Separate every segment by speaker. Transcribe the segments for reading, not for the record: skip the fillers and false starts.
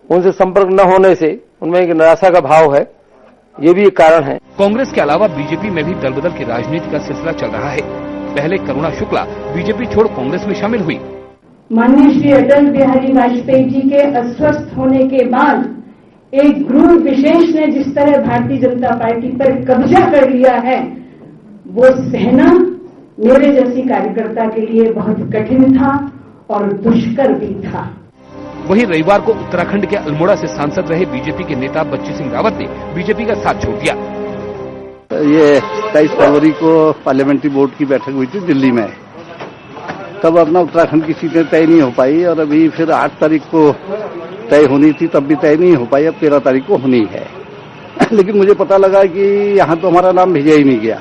Speaker 1: उनसे संपर्क न होने से उनमें एक निराशा का भाव है, ये भी एक कारण है।
Speaker 2: कांग्रेस के अलावा बीजेपी में भी दल बदल की राजनीति का सिलसिला चल रहा है। पहले करुणा शुक्ला बीजेपी छोड़ कांग्रेस में शामिल हुई।
Speaker 3: माननीय श्री अटल बिहारी वाजपेयी जी के अस्वस्थ होने के बाद एक ग्रुप विशेष ने जिस तरह भारतीय जनता पार्टी पर कब्जा कर लिया है, वो सहना मेरे जैसी कार्यकर्ता के लिए बहुत कठिन था और दुष्कर भी था।
Speaker 2: वहीं रविवार को उत्तराखंड के अल्मोड़ा से सांसद रहे बीजेपी के नेता बच्चू सिंह रावत ने बीजेपी का साथ छोड़ दिया।
Speaker 4: ये 23 फरवरी को पार्लियामेंट्री बोर्ड की बैठक हुई थी दिल्ली में, तब अपना उत्तराखंड की सीटें तय नहीं हो पाई और अभी फिर 8 तारीख को तय होनी थी, तब भी तय नहीं हो पाई, अब 13 तारीख को होनी है। लेकिन मुझे पता लगा कि यहाँ तो हमारा नाम भेजा ही नहीं गया।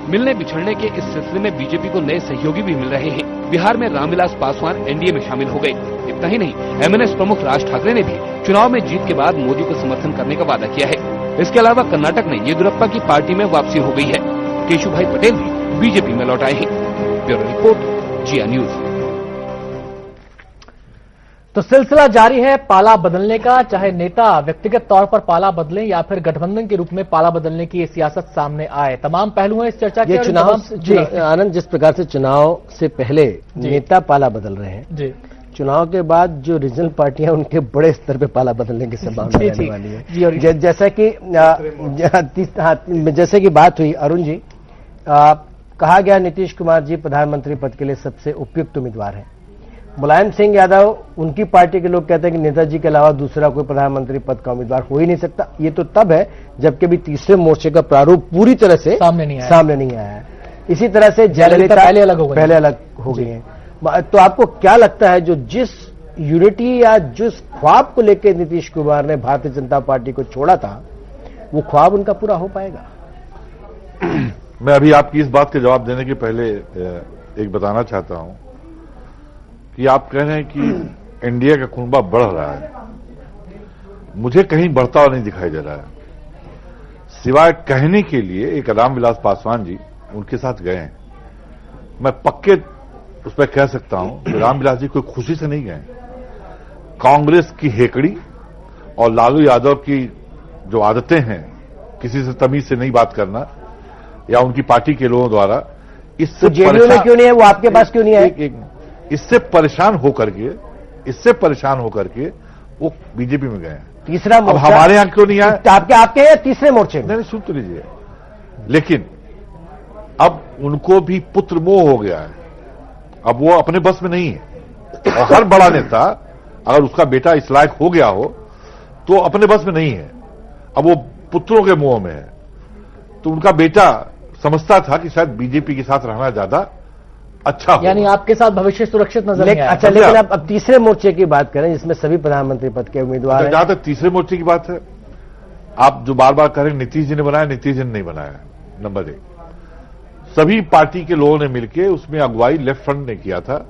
Speaker 2: मिलने बिछड़ने के इस सिलसिले में बीजेपी को नए सहयोगी भी मिल रहे हैं। बिहार में रामविलास पासवान एनडीए में शामिल हो गए। इतना ही नहीं, एमएनएस प्रमुख राज ठाकरे ने भी चुनाव में जीत के बाद मोदी को समर्थन करने का वादा किया है। इसके अलावा कर्नाटक में येदियुरप्पा की पार्टी में वापसी हो गई है। केशुभाई पटेल भी बीजेपी में लौट आए हैं। ब्यूरो रिपोर्ट, जिया न्यूज।
Speaker 5: तो सिलसिला जारी है पाला बदलने का, चाहे नेता व्यक्तिगत तौर पर पाला बदलें या फिर गठबंधन के रूप में पाला बदलने की ये सियासत सामने आए। तमाम पहलू हैं इस चर्चा के।
Speaker 6: ये चुनाव आनंद, जिस प्रकार से चुनाव से पहले नेता पाला बदल रहे हैं जी, चुनाव के बाद जो रीजनल पार्टियां उनके बड़े स्तर पे पाला बदलने की संभावना रहने वाली है। जैसे कि बात हुई अरुण जी, कहा गया नीतीश कुमार जी प्रधानमंत्री पद के लिए सबसे उपयुक्त उम्मीदवार हैं। मुलायम सिंह यादव, उनकी पार्टी के लोग कहते हैं कि नेताजी के अलावा दूसरा कोई प्रधानमंत्री पद का उम्मीदवार हो ही नहीं सकता। ये तो तब है जबकि भी तीसरे मोर्चे का प्रारूप पूरी तरह से सामने नहीं आया है। इसी तरह से जयललिता पहले अलग हो गई है। तो आपको क्या लगता है, जो जिस यूनिटी या जिस ख्वाब को लेकर नीतीश कुमार ने भारतीय जनता पार्टी को छोड़ा था, वो ख्वाब उनका पूरा हो पाएगा?
Speaker 7: मैं अभी आपकी इस बात के जवाब देने के पहले एक बताना चाहता हूं कि आप कह रहे हैं कि इंडिया का कुनबा बढ़ रहा है। मुझे कहीं बढ़ता हुआ नहीं दिखाई दे रहा है, सिवाय कहने के लिए एक रामविलास पासवान जी उनके साथ गए हैं। मैं पक्के उस पर कह सकता हूं कि रामविलास जी कोई खुशी से नहीं गए। कांग्रेस की हेकड़ी और लालू यादव की जो आदतें हैं, किसी से तमीज से नहीं बात करना, या उनकी पार्टी के लोगों द्वारा इससे
Speaker 6: जेडीयू में क्यों नहीं है, वो आपके पास क्यों नहीं है?
Speaker 7: इससे परेशान होकर के वो बीजेपी में गए हैं।
Speaker 6: तीसरा मोर्चा
Speaker 7: अब हमारे यहां क्यों नहीं आया?
Speaker 6: आपके या तीसरे मोर्चे में?
Speaker 7: नहीं, सुन तो लीजिए। लेकिन अब उनको भी पुत्र मोह हो गया है, अब वो अपने बस में नहीं है। और हर बड़ा नेता अगर उसका बेटा इस लायक हो गया हो तो अपने बस में नहीं है, अब वो पुत्रों के मोह में है। तो उनका बेटा समझता था कि शायद बीजेपी के साथ रहना ज्यादा अच्छा हो,
Speaker 5: यानी आपके साथ भविष्य सुरक्षित नजर नहीं आया।
Speaker 6: अच्छा, लेकिन अब तीसरे मोर्चे की बात करें जिसमें सभी प्रधानमंत्री पद के उम्मीदवार हैं।
Speaker 7: जहां तक तीसरे मोर्चे की बात है, आप जो बार बार कह रहे हैं नीतीश जी ने बनाया, नीतीश जी ने नहीं बनाया। नंबर 1, सभी पार्टी के लोगों ने मिलकर उसमें अगुवाई लेफ्ट फ्रंट ने किया था।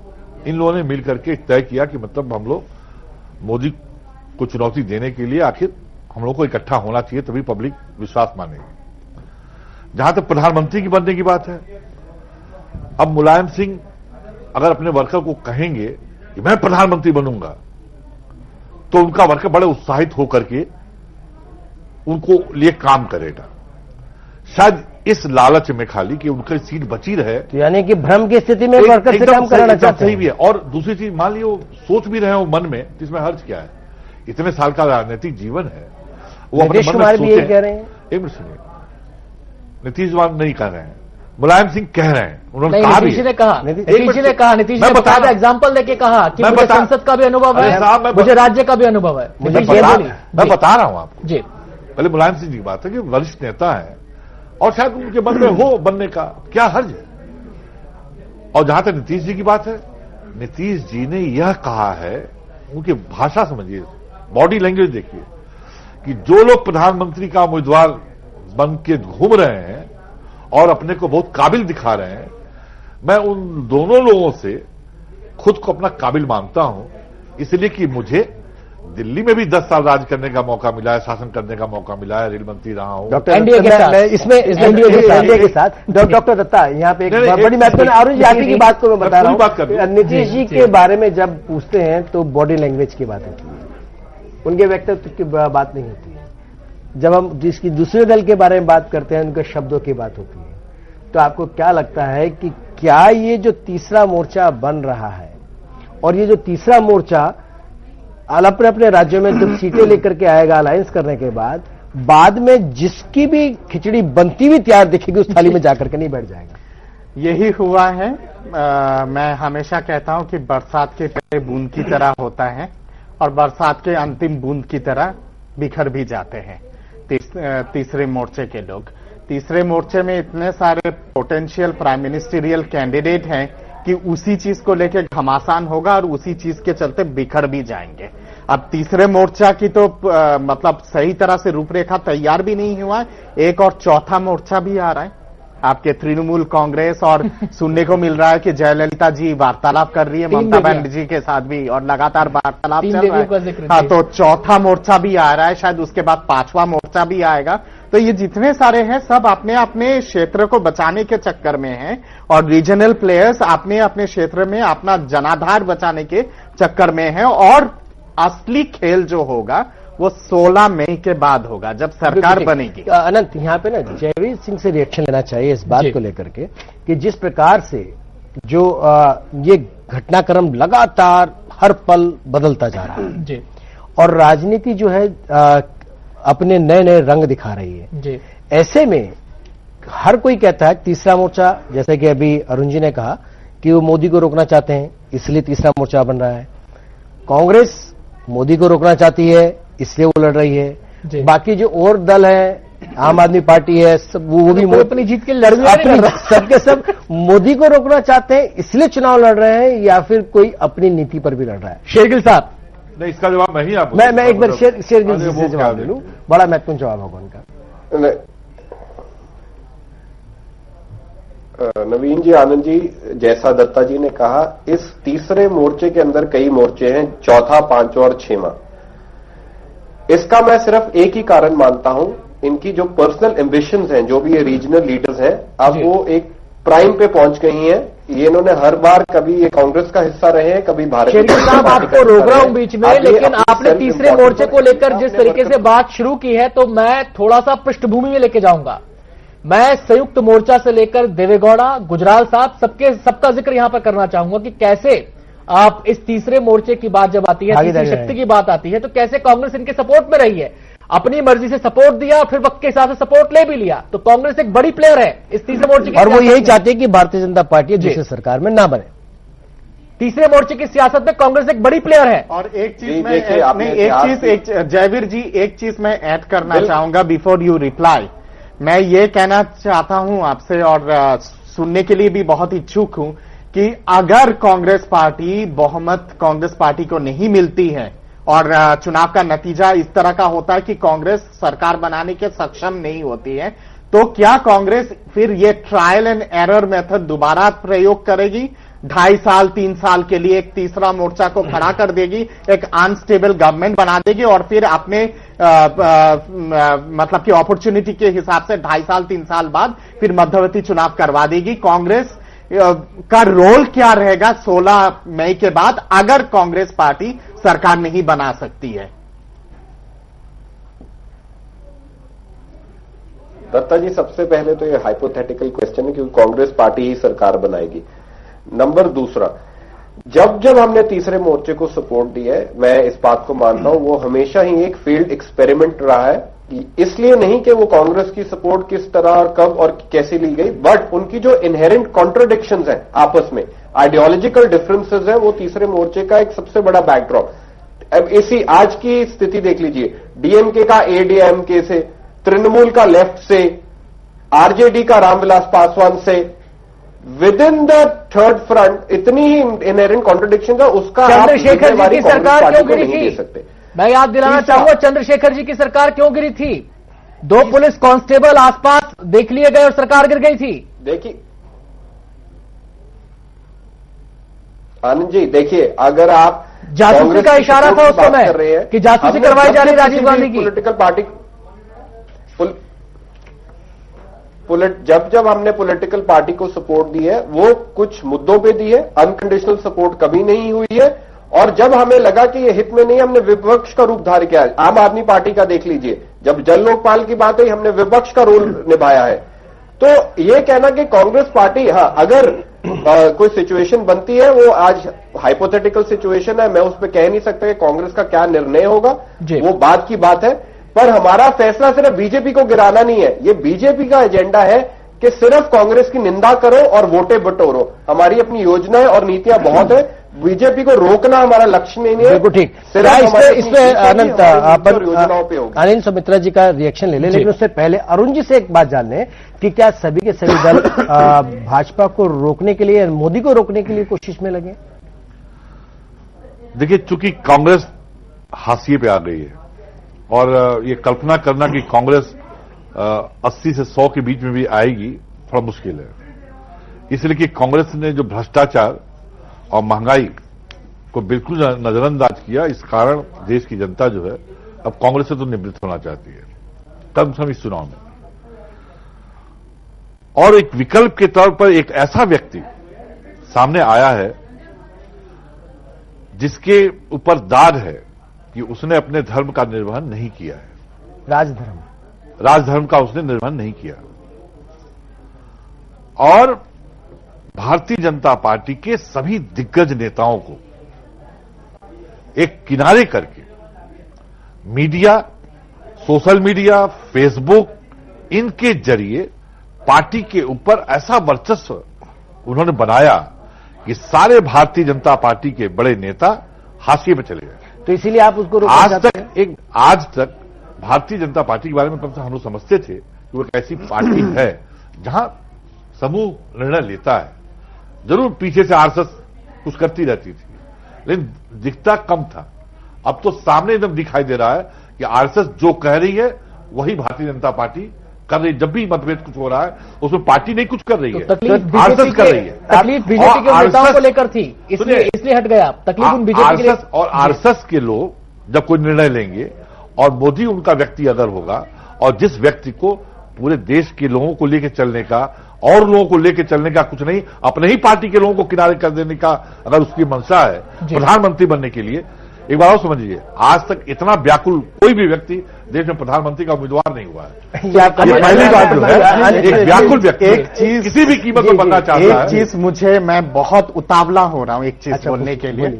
Speaker 7: इन लोगों ने मिलकर के तय किया कि मतलब हम लोग मोदी को चुनौती देने के लिए आखिर हम लोग को इकट्ठा होना चाहिए, तभी पब्लिक विश्वास मानेगी। जहां तक प्रधानमंत्री की बनने की बात है, अब मुलायम सिंह अगर अपने वर्कर को कहेंगे कि मैं प्रधानमंत्री बनूंगा, तो उनका वर्कर बड़े उत्साहित होकर के उनको लिए काम करेगा। शायद इस लालच में खाली कि उनकी सीट बची रहे,
Speaker 6: तो यानी कि भ्रम की स्थिति में वर्कर से काम कराना चाहते हैं।
Speaker 7: सही भी है। और दूसरी चीज, मान लियो वो सोच भी रहे हो मन में, इसमें हर्ज क्या है? इतने साल का राजनीतिक जीवन है, वो अपने मन में
Speaker 6: भी यही कह रहे हैं।
Speaker 7: एक मिनट सुनिए, नीतीश कुमार नहीं कह रहे हैं, मुलायम सिंह कह रहे हैं। उन्होंने कहा
Speaker 5: नीतीश जी ने कहा, नीतीश ने बताया, एग्जाम्पल देके कहा कि मुझे संसद का भी अनुभव है, मुझे राज्य का भी अनुभव है।
Speaker 7: मैं बता रहा हूं आपको
Speaker 5: जी।
Speaker 7: पहले मुलायम सिंह जी की बात है कि वरिष्ठ नेता है और शायद उनके मन में हो बनने का, क्या हर्ज है? और जहां तक नीतीश जी की बात है, नीतीश जी ने यह कहा है, उनकी भाषा समझिए, बॉडी लैंग्वेज देखिए, कि जो लोग प्रधानमंत्री का उम्मीदवार बन के घूम रहे हैं और अपने को बहुत काबिल दिखा रहे हैं, मैं उन दोनों लोगों से खुद को अपना काबिल मानता हूं, इसलिए कि मुझे दिल्ली में भी 10 साल राज करने का मौका मिला है, शासन करने का मौका मिला है, रेल मंत्री रहा हूं।
Speaker 6: एनडीए के साथ इसमें एनडीए के साथ डॉक्टर दत्ता, यहाँ पे एक बड़ी महत्वपूर्ण अरुण जी की बात को मैं बता रहा हूँ। नीतीश जी के बारे में जब पूछते हैं तो बॉडी लैंग्वेज की बात होती है। उनके व्यक्तित्व की बात नहीं होती है। जब हम जिसकी दूसरे दल के बारे में बात करते हैं उनके शब्दों की बात होती है। तो आपको क्या लगता है कि क्या ये जो तीसरा मोर्चा बन रहा है और ये जो तीसरा मोर्चा अपने अपने राज्यों में जब सीटें लेकर के आएगा अलायंस करने के बाद में जिसकी भी खिचड़ी बनती हुई तैयार दिखेगी उस थाली में जाकर के नहीं बैठ जाएगा?
Speaker 8: यही हुआ है। मैं हमेशा कहता हूं कि बरसात के पहले बूंद की तरह होता है और बरसात के अंतिम बूंद की तरह बिखर भी जाते हैं तीसरे मोर्चे के लोग। तीसरे मोर्चे में इतने सारे पोटेंशियल प्राइम मिनिस्टरियल कैंडिडेट हैं कि उसी चीज को लेकर घमासान होगा और उसी चीज के चलते बिखर भी जाएंगे। अब तीसरे मोर्चा की तो मतलब सही तरह से रूपरेखा तैयार भी नहीं हुआ है। एक और चौथा मोर्चा भी आ रहा है आपके तृणमूल कांग्रेस, और सुनने को मिल रहा है कि जयललिता जी वार्तालाप कर रही है ममता बनर्जी के साथ भी और लगातार वार्तालाप चल रहा है। हाँ, तो चौथा मोर्चा भी आ रहा है, शायद उसके बाद पांचवा मोर्चा भी आएगा। तो ये जितने सारे हैं सब अपने अपने क्षेत्र को बचाने के चक्कर में हैं और रीजनल प्लेयर्स अपने अपने क्षेत्र में अपना जनाधार बचाने के चक्कर में हैं। और असली खेल जो होगा वो 16 मई के बाद होगा जब सरकार बनेगी।
Speaker 6: अनंत, यहाँ पे ना जयवीर सिंह से रिएक्शन लेना चाहिए इस बात को लेकर के कि जिस प्रकार से जो ये घटनाक्रम लगातार हर पल बदलता जा रहा है जी, और राजनीति जो है अपने नए नए रंग दिखा रही है जी। ऐसे में हर कोई कहता है तीसरा मोर्चा, जैसे कि अभी अरुण जी ने कहा कि वो मोदी को रोकना चाहते हैं इसलिए तीसरा मोर्चा बन रहा है। कांग्रेस मोदी को रोकना चाहती है इसलिए वो लड़ रही है। बाकी जो और दल है, आम आदमी पार्टी है, सब वो भी अपनी जीत के लड़ रहे हैं। सबके सब मोदी को रोकना चाहते हैं इसलिए चुनाव लड़ रहे हैं या फिर कोई अपनी नीति पर भी लड़ रहा है? शेरगिल साहब,
Speaker 7: नहीं, इसका जवाब मैं ही आपको
Speaker 6: मैं एक बार शेरगिल जी से जवाब ले लूं, बड़ा महत्वपूर्ण जवाब होगा उनका।
Speaker 9: नवीन जी, आनंद जी, जैसा दत्ता जी ने कहा, इस तीसरे मोर्चे के अंदर कई मोर्चे हैं, चौथा, पांचवा और छठवां। इसका मैं सिर्फ एक ही कारण मानता हूं, इनकी जो पर्सनल एम्बिशंस हैं, जो भी ये रीजनल लीडर्स हैं, अब वो एक प्राइम पे पहुंच गई हैं। ये इन्होंने हर बार कभी ये कांग्रेस का हिस्सा रहे हैं, कभी भारतीय जनता पार्टी
Speaker 5: साहब, आपको रोक रहा हूं बीच में, लेकिन आपने तीसरे मोर्चे को लेकर जिस तरीके से बात शुरू की है तो मैं थोड़ा सा पृष्ठभूमि में लेके जाऊंगा। मैं संयुक्त मोर्चा से लेकर देवेगौड़ा, गुजराल साहब, सबका जिक्र यहां पर करना चाहूंगा कि कैसे आप इस तीसरे मोर्चे की बात जब आती है, तीसरी शक्ति की बात आती है, तो कैसे कांग्रेस इनके सपोर्ट में रही है, अपनी मर्जी से सपोर्ट दिया, फिर वक्त के हिसाब से सपोर्ट ले भी लिया। तो कांग्रेस एक बड़ी प्लेयर है इस तीसरे मोर्चे की,
Speaker 6: और वो यही चाहती है कि भारतीय जनता पार्टी दूसरी सरकार में ना बने।
Speaker 5: तीसरे मोर्चे की सियासत में कांग्रेस एक बड़ी प्लेयर है।
Speaker 8: और एक चीज जयवीर जी, एक चीज मैं ऐड करना चाहूंगा बिफोर यू रिप्लाई। मैं ये कहना चाहता हूं आपसे और सुनने के लिए भी बहुत इच्छुक हूं कि अगर कांग्रेस पार्टी बहुमत कांग्रेस पार्टी को नहीं मिलती है और चुनाव का नतीजा इस तरह का होता है कि कांग्रेस सरकार बनाने के सक्षम नहीं होती है, तो क्या कांग्रेस फिर ये ट्रायल एंड एरर मेथड दोबारा प्रयोग करेगी? 2.5 साल 3 साल के लिए एक तीसरा मोर्चा को खड़ा कर देगी, एक अनस्टेबल गवर्नमेंट बना देगी और फिर अपने मतलब कि अपॉर्चुनिटी के हिसाब से 2.5 साल 3 साल बाद फिर मध्यवर्ती चुनाव करवा देगी। कांग्रेस का रोल क्या रहेगा 16 मई के बाद अगर कांग्रेस पार्टी सरकार नहीं बना सकती है?
Speaker 9: दत्ता जी, सबसे पहले तो ये हाइपोथेटिकल क्वेश्चन है क्योंकि कांग्रेस पार्टी ही सरकार बनाएगी। नंबर दूसरा, जब हमने तीसरे मोर्चे को सपोर्ट दिया है, मैं इस बात को मानता हूं वो हमेशा ही एक फील्ड एक्सपेरिमेंट रहा है। इसलिए नहीं कि वो कांग्रेस की सपोर्ट किस तरह और कब और कैसे ली गई, बट उनकी जो इनहेरेंट कॉन्ट्रोडिक्शंस हैं आपस में, आइडियोलॉजिकल डिफरेंसेस हैं, वो तीसरे मोर्चे का एक सबसे बड़ा बैकड्रॉप। अब इसी आज की स्थिति देख लीजिए, डीएमके का एडीएमके से, तृणमूल का लेफ्ट से, आरजेडी का रामविलास पासवान से, with in the third front इतनी ही इनहेरेंट कॉन्ट्रोडिक्शन है, उसका
Speaker 5: चंद्रशेखर जी की सरकार क्यों गिरी थी? मैं याद दिलाना चाहूंगा, चंद्रशेखर जी की सरकार क्यों गिरी थी? 2 पुलिस कांस्टेबल आसपास देख लिए गए और सरकार गिर गई थी।
Speaker 9: देखिए आनंद जी, देखिए अगर आप
Speaker 5: जासूसी का इशारा था उस समय कि जासूसी करवाई जा रही राजीव गांधी की।
Speaker 9: पॉलिटिकल पार्टी जब हमने पॉलिटिकल पार्टी को सपोर्ट दी है वो कुछ मुद्दों पे दी है, अनकंडीशनल सपोर्ट कभी नहीं हुई है। और जब हमें लगा कि ये हित में नहीं, हमने विपक्ष का रूप धारण किया। आम आदमी पार्टी का देख लीजिए, जब जन लोकपाल की बात हुई हमने विपक्ष का रोल निभाया है। तो ये कहना कि कांग्रेस पार्टी, हाँ अगर कोई सिचुएशन बनती है, वो आज हाइपोथेटिकल सिचुएशन है, मैं उस पर कह नहीं सकता कि कांग्रेस का क्या निर्णय होगा, वो बात की बात है। पर हमारा फैसला सिर्फ बीजेपी को गिराना नहीं है, ये बीजेपी का एजेंडा है कि सिर्फ कांग्रेस की निंदा करो और वोटें बटोरो। हमारी अपनी योजनाएं और नीतियां बहुत है, बीजेपी को रोकना हमारा लक्ष्य नहीं है।
Speaker 6: बिल्कुल ठीक। इसमें अनंत योजनाओं पे होगी। अनिल सुमित्रा जी का रिएक्शन ले लें, लेकिन उससे पहले अरुण जी से एक बात जान लें कि क्या सभी के सभी दल भाजपा को रोकने के लिए, मोदी को रोकने के लिए कोशिश में लगे?
Speaker 7: देखिए, चूंकि कांग्रेस हाशिए पे आ गई है और ये कल्पना करना कि कांग्रेस 80 से 100 के बीच में भी आएगी थोड़ा मुश्किल है। इसलिए कि कांग्रेस ने जो भ्रष्टाचार और महंगाई को बिल्कुल नजरअंदाज किया, इस कारण देश की जनता जो है अब कांग्रेस से तो निवृत्त होना चाहती है कम से कम इस चुनाव में। और एक विकल्प के तौर पर एक ऐसा व्यक्ति सामने आया है जिसके ऊपर दाग है कि उसने अपने धर्म का निर्वहन नहीं किया है। राजधर्म का उसने निर्वहन नहीं किया और भारतीय जनता पार्टी के सभी दिग्गज नेताओं को एक किनारे करके मीडिया, सोशल मीडिया, फेसबुक, इनके जरिए पार्टी के ऊपर ऐसा वर्चस्व उन्होंने बनाया कि सारे भारतीय जनता पार्टी के बड़े नेता हाशिए पे चले गए।
Speaker 6: तो इसीलिए आप उसको
Speaker 7: आज तक भारतीय जनता पार्टी के बारे में कम से हम लोग समझते थे कि वो एक ऐसी पार्टी है जहां समूह निर्णय लेता है। जरूर पीछे से आरएसएस कुछ करती रहती थी, लेकिन दिखता कम था। अब तो सामने एकदम दिखाई दे रहा है कि आरएसएस जो कह रही है वही भारतीय जनता पार्टी कर रही। जब भी मतभेद कुछ हो रहा है उसमें पार्टी नहीं कुछ कर रही है, आरएसएस कर रही है।
Speaker 5: तकलीफ बीजेपी के नेताओं को लेकर थी, इसलिए हट गया। तकलीफ उन बीजेपी के लिए
Speaker 7: और आरएसएस के लोग जब कोई निर्णय लेंगे और मोदी उनका व्यक्ति अगर होगा और जिस व्यक्ति को पूरे देश के लोगों को लेकर चलने का और लोगों को लेकर चलने का कुछ नहीं, अपने ही पार्टी के लोगों को किनारे कर देने का अगर उसकी मंशा है प्रधानमंत्री बनने के लिए, एक बार और समझिए, आज तक इतना व्याकुल कोई भी व्यक्ति देश में प्रधानमंत्री का उम्मीदवार नहीं हुआ है। ये पहली बात जो है, एक व्याकुल व्यक्ति
Speaker 8: एक चीज
Speaker 7: किसी भी कीमत पर बनना चाहता है।
Speaker 8: एक चीज मुझे, मैं बहुत उतावला हो रहा हूं एक चीज बोलने के लिए।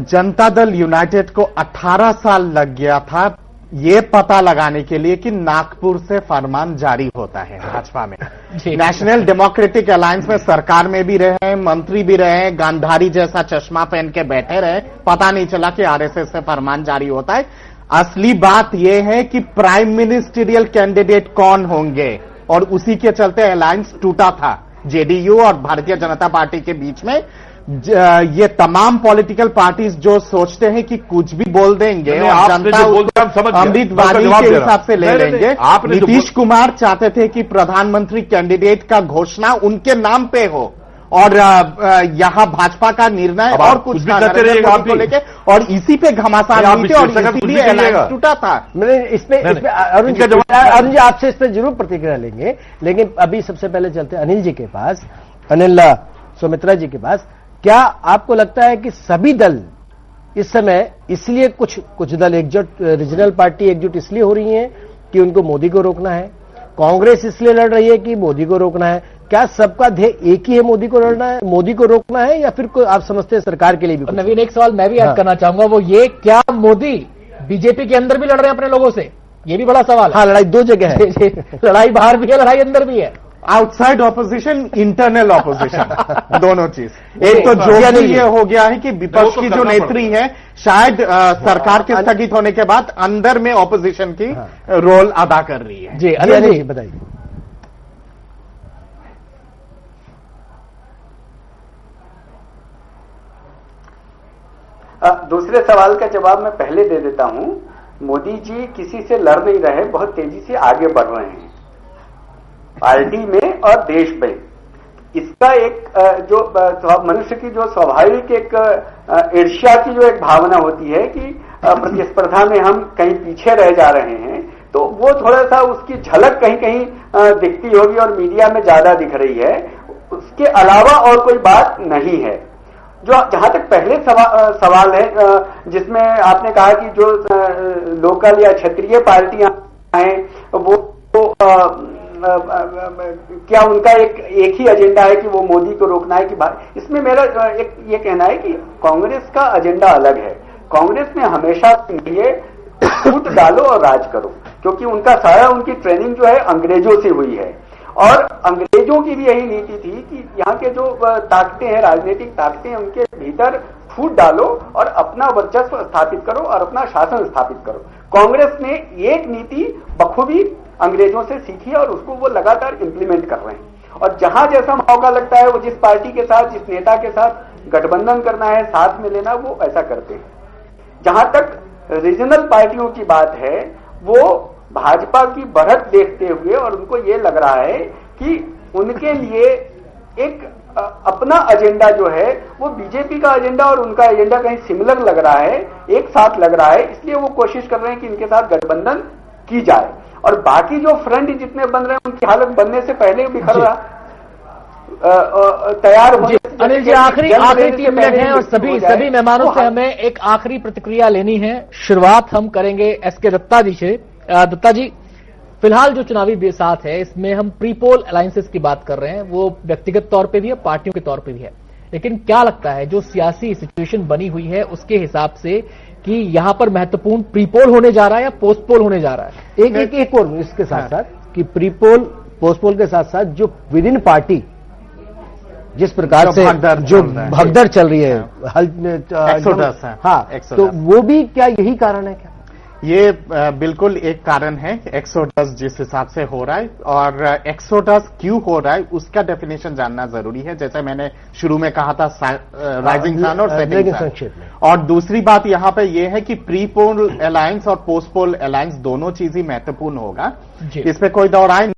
Speaker 8: जनता दल यूनाइटेड को 18 साल लग गया था ये पता लगाने के लिए कि नागपुर से फरमान जारी होता है भाजपा में। नेशनल डेमोक्रेटिक अलायंस में सरकार में भी रहे, मंत्री भी रहे, गांधारी जैसा चश्मा पहन के बैठे रहे, पता नहीं चला कि आरएसएस से फरमान जारी होता है। असली बात यह है कि प्राइम मिनिस्टरियल कैंडिडेट कौन होंगे, और उसी के चलते अलायंस टूटा था जेडीयू और भारतीय जनता पार्टी के बीच में। ये तमाम पॉलिटिकल पार्टीज जो सोचते हैं कि कुछ भी बोल देंगे और जनता अमृत वाणी के हिसाब से ले लेंगे। नीतीश कुमार चाहते थे कि प्रधानमंत्री कैंडिडेट का घोषणा उनके नाम पे हो और यहां भाजपा का निर्णय और कुछ को लेके, और इसी पे घमासान हुई थी और इसीलिए अलायंस टूटा था।
Speaker 6: अरुण जी आपसे इस पर जरूर प्रतिक्रिया लेंगे, लेकिन अभी सबसे पहले चलते अनिल जी के पास, अनिल सुमित्रा जी के पास। क्या आपको लगता है कि सभी दल इस समय इसलिए कुछ दल एकजुट, रीजनल पार्टी एकजुट इसलिए हो रही हैं कि उनको मोदी को रोकना है, कांग्रेस इसलिए लड़ रही है कि मोदी को रोकना है? क्या सबका ध्येय एक ही है, मोदी को लड़ना है, मोदी को रोकना है, या फिर आप समझते हैं सरकार के लिए भी?
Speaker 5: नवीन, एक सवाल मैं भी ऐड करना चाहूंगा, वो ये, क्या मोदी बीजेपी के अंदर भी लड़ रहे हैं अपने लोगों से? ये भी बड़ा सवाल है।
Speaker 6: हाँ, लड़ाई दो जगह है।
Speaker 5: लड़ाई बाहर भी है, लड़ाई अंदर भी है।
Speaker 8: आउटसाइड ऑपोजिशन, इंटरनल ऑपोजिशन, दोनों चीज। एक तो जो ये हो गया है कि विपक्ष की जो नेत्री है शायद सरकार के स्थगित होने के बाद अंदर में ऑपोजिशन की रोल अदा कर रही है।
Speaker 6: जी अनिल जी बताइए।
Speaker 10: दूसरे सवाल का जवाब मैं पहले दे देता हूं। मोदी जी किसी से लड़ नहीं रहे, बहुत तेजी से आगे बढ़ रहे हैं पार्टी में और देश में। इसका एक जो मनुष्य की जो स्वाभाविक एक ईर्ष्या की जो एक भावना होती है कि प्रतिस्पर्धा में हम कहीं पीछे रह जा रहे हैं, तो वो थोड़ा सा उसकी झलक कहीं कहीं दिखती होगी और मीडिया में ज्यादा दिख रही है। उसके अलावा और कोई बात नहीं है। जो जहां तक पहले सवाल है जिसमें आपने कहा कि जो लोकल या क्षेत्रीय पार्टियां हैं वो क्या उनका एक ही एजेंडा है कि वो मोदी को रोकना है कि इसमें मेरा ये कहना है कि कांग्रेस का एजेंडा अलग है। कांग्रेस ने हमेशा ये फूट डालो और राज करो, क्योंकि उनका सारा उनकी ट्रेनिंग जो है अंग्रेजों से हुई है और अंग्रेजों की भी यही नीति थी कि यहाँ के जो ताकतें हैं, राजनीतिक ताकतें, उनके भीतर फूट डालो और अपना वर्चस्व स्थापित करो और अपना शासन स्थापित करो। कांग्रेस ने एक नीति बखूबी अंग्रेजों से सीखी और उसको वो लगातार इंप्लीमेंट कर रहे हैं और जहां जैसा मौका लगता है वो जिस पार्टी के साथ, जिस नेता के साथ गठबंधन करना है, साथ में लेना, वो ऐसा करते हैं। जहां तक रीजनल पार्टियों की बात है, वो भाजपा की बढ़त देखते हुए और उनको ये लग रहा है कि उनके लिए एक अपना एजेंडा जो है वो बीजेपी का एजेंडा और उनका एजेंडा कहीं सिमिलर लग रहा है, एक साथ लग रहा है, इसलिए वो कोशिश कर रहे हैं कि इनके साथ गठबंधन की जाए और बाकी जो फ्रंट जितने बन रहे हैं उनकी हालत बनने से पहले बिखर रहा तैयार हो।
Speaker 5: अनिल जी, आखिरी 3 मिनट हैं और सभी मेहमानों से हमें एक आखिरी प्रतिक्रिया लेनी है। शुरुआत हम करेंगे एसके दत्ता जी से। दत्ता जी, फिलहाल जो चुनावी बेसात है इसमें हम प्रीपोल अलायंसेस की बात कर रहे हैं, वो व्यक्तिगत तौर पे भी है, पार्टियों के तौर पे भी है, लेकिन क्या लगता है जो सियासी सिचुएशन बनी हुई है उसके हिसाब से कि यहां पर महत्वपूर्ण प्रीपोल होने जा रहा है या पोस्टपोल होने जा रहा है?
Speaker 6: एक और इसके साथ साथ कि प्रीपोल पोस्टपोल के साथ साथ जो विद इन पार्टी जिस प्रकार से जो भगदड़ चल रही है,
Speaker 8: 110 है,
Speaker 6: हाँ, तो वो भी क्या यही कारण है क्या?
Speaker 8: ये बिल्कुल एक कारण है 110 जिस हिसाब से हो रहा है और 110 क्यों हो रहा है उसका डेफिनेशन जानना जरूरी है। जैसे मैंने शुरू में कहा था राइजिंग सन और सेटिंग सन। और दूसरी बात यहाँ पे ये है कि प्री पोल अलायंस और पोस्ट पोल अलायंस दोनों चीज ही महत्वपूर्ण होगा, इसमें कोई दौराय